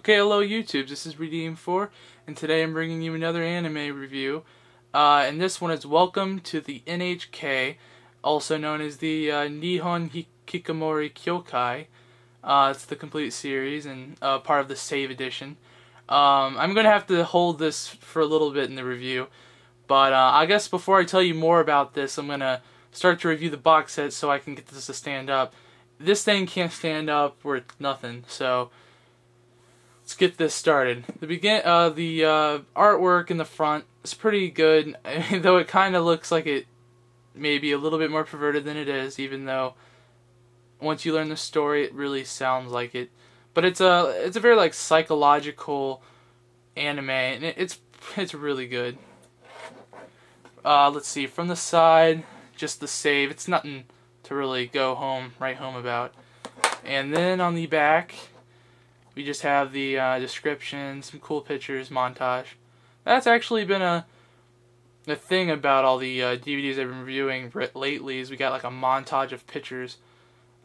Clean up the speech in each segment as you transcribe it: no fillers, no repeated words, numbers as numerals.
Okay, hello YouTube, this is Redeem4, and today I'm bringing you another anime review. And this one is Welcome to the N.H.K, also known as the Nihon Hikkikomori Kyokai. It's the complete series and part of the S.A.V.E. edition. I'm going to have to hold this for a little bit in the review, but I guess before I tell you more about this, I'm going to start to review the box set so I can get this to stand up. This thing can't stand up worth nothing, so let's get this started. The artwork in the front is pretty good, though it kind of looks like it may be a little bit more perverted than it is, even though once you learn the story it really sounds like it. But it's a very like psychological anime, and it's really good. Let's see, from the side, just the save. It's nothing to really write home about. And then on the back, we just have the description, some cool pictures, montage. That's actually been a thing about all the DVDs I've been reviewing lately, is we got like a montage of pictures.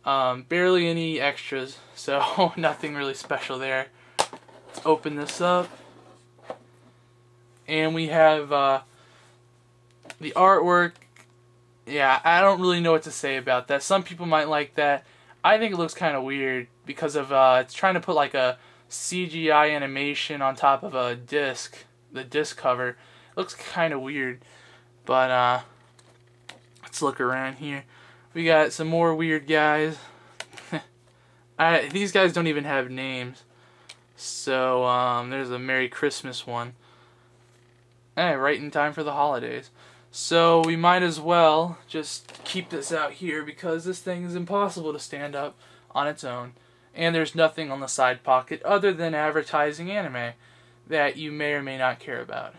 Barely any extras, so nothing really special there. Let's open this up. And we have the artwork. Yeah, I don't really know what to say about that. Some people might like that. I think it looks kind of weird because of it's trying to put like a CGI animation on top of a disc, the disc cover. It looks kind of weird, but let's look around here. We got some more weird guys. These guys don't even have names. So there's a Merry Christmas one. Right in time for the holidays. So we might as well just keep this out here because this thing is impossible to stand up on its own. And there's nothing on the side pocket other than advertising anime that you may or may not care about.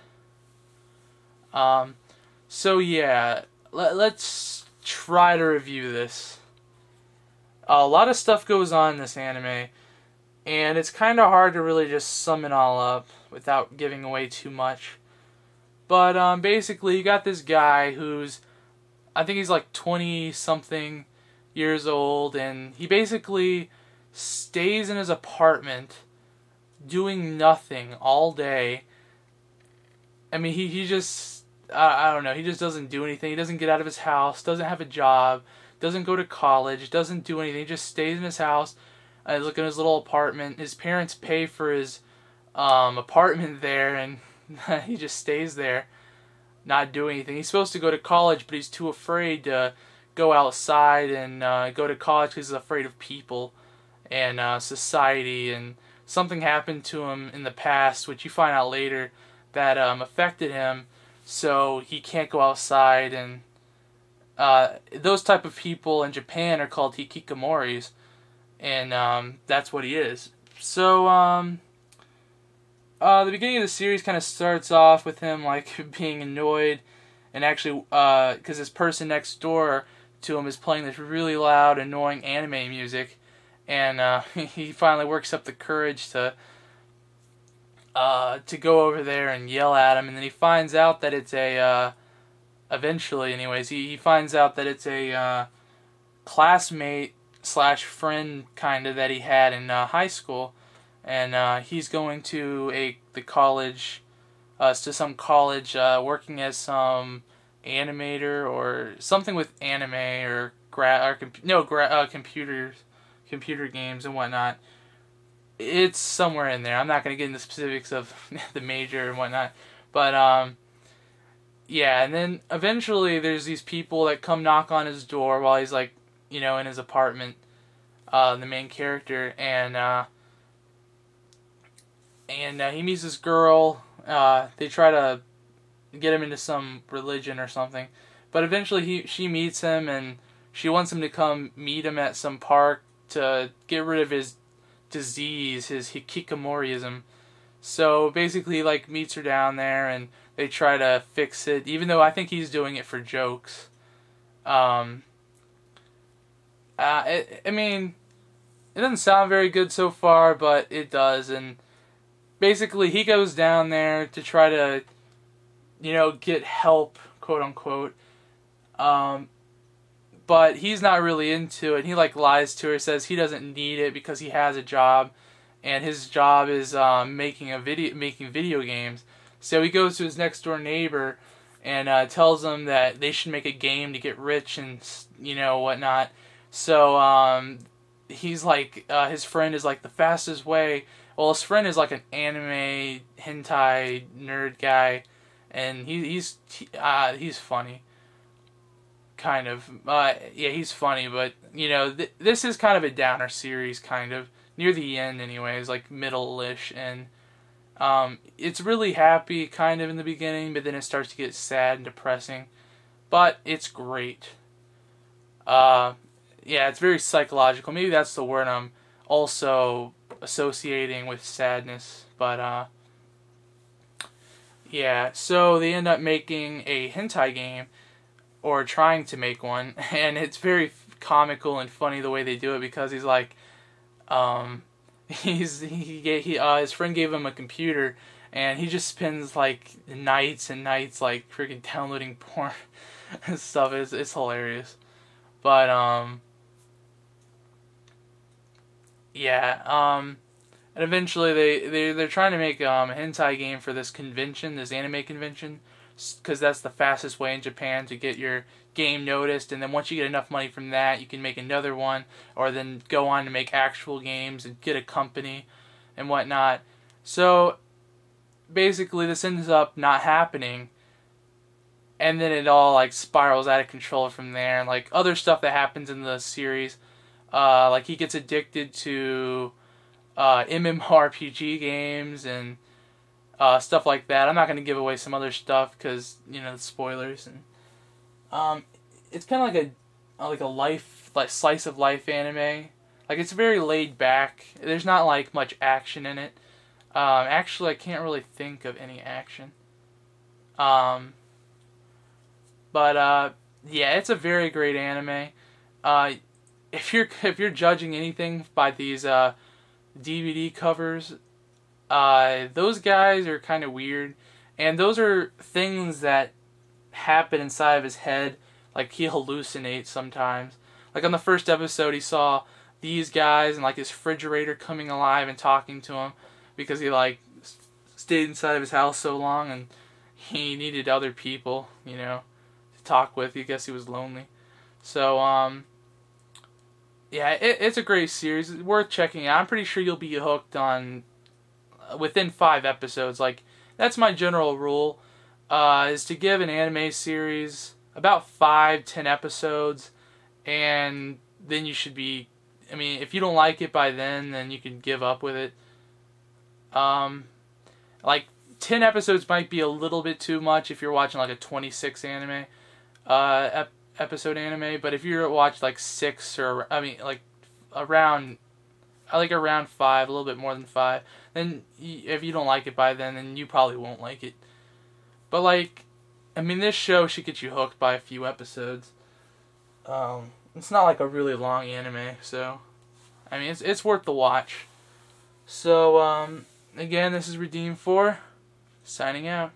So yeah, let's try to review this. A lot of stuff goes on in this anime, and it's kind of hard to really just sum it all up without giving away too much. But basically, you got this guy who's, I think he's like 20-something years old, and he basically stays in his apartment doing nothing all day. I mean, he just, I don't know, he just doesn't do anything. He doesn't get out of his house, doesn't have a job, doesn't go to college, doesn't do anything. He just stays in his house, look in his little apartment. His parents pay for his apartment there, and he just stays there, not doing anything. He's supposed to go to college, but he's too afraid to go outside and go to college because he's afraid of people and society. And something happened to him in the past, which you find out later, that affected him, so he can't go outside. And those type of people in Japan are called hikikomoris, and that's what he is. So the beginning of the series kind of starts off with him like being annoyed, and actually because this person next door to him is playing this really loud, annoying anime music, and he finally works up the courage to go over there and yell at him, and then he finds out that it's a eventually, anyways, he finds out that it's a classmate slash friend kind of that he had in high school. And he's going to the college, to some college, working as some animator or something with anime or computer games and whatnot. It's somewhere in there. I'm not going to get into specifics of the major and whatnot, but yeah. And then eventually there's these people that come knock on his door while he's like, in his apartment, the main character, and he meets this girl. They try to get him into some religion or something, but eventually she meets him, and she wants him to come meet him at some park to get rid of his disease, his hikikomorism. So basically, like, meets her down there, and they try to fix it, even though I think he's doing it for jokes. I mean, it doesn't sound very good so far, but it does. And basically, he goes down there to try to, get help, quote unquote. But he's not really into it. He like lies to her, says he doesn't need it because he has a job, and his job is making video games. So he goes to his next door neighbor and tells them that they should make a game to get rich and whatnot. So he's like, his friend is like, the fastest way. Well, his friend is like an anime hentai nerd guy, and he's funny, kind of. Yeah, he's funny, but this is kind of a downer series, kind of near the end, anyways, like middle-ish, and it's really happy, kind of in the beginning, but then it starts to get sad and depressing. But it's great. Yeah, it's very psychological. Maybe that's the word I'm also associating with sadness. But yeah, so they end up making a hentai game, or trying to make one, and it's very comical and funny the way they do it, because he's like, his friend gave him a computer, and he just spends like nights and nights like freaking downloading porn and stuff. It's hilarious. But yeah, and eventually they're trying to make a hentai game for this convention, this anime convention, because that's the fastest way in Japan to get your game noticed. And then once you get enough money from that, you can make another one, or then go on to make actual games and get a company and whatnot. So basically this ends up not happening, and then it all like spirals out of control from there. And like other stuff that happens in the series, like he gets addicted to MMORPG games and stuff like that. I'm not going to give away some other stuff because the spoilers. And it's kind of like a slice of life anime. Like, it's very laid back. There's not like much action in it. Actually, I can't really think of any action. But yeah, it's a very great anime. If you're judging anything by these DVD covers, those guys are kind of weird, and those are things that happen inside of his head. Like, he hallucinates sometimes. Like, on the first episode, he saw these guys and like his refrigerator coming alive and talking to him, because he like stayed inside of his house so long and he needed other people, to talk with. I guess he was lonely. So yeah, it's a great series. It's worth checking out. I'm pretty sure you'll be hooked on within 5 episodes. Like, that's my general rule, is to give an anime series about 5-10 episodes, and then you should be, if you don't like it by then you can give up with it. Like, 10 episodes might be a little bit too much if you're watching like a 26 anime, episode anime, but if you watch like 6 or, around 5, a little bit more than 5, then if you don't like it by then you probably won't like it. But like, this show should get you hooked by a few episodes. It's not like a really long anime, so it's worth the watch. So again, this is Redeem 4 signing out.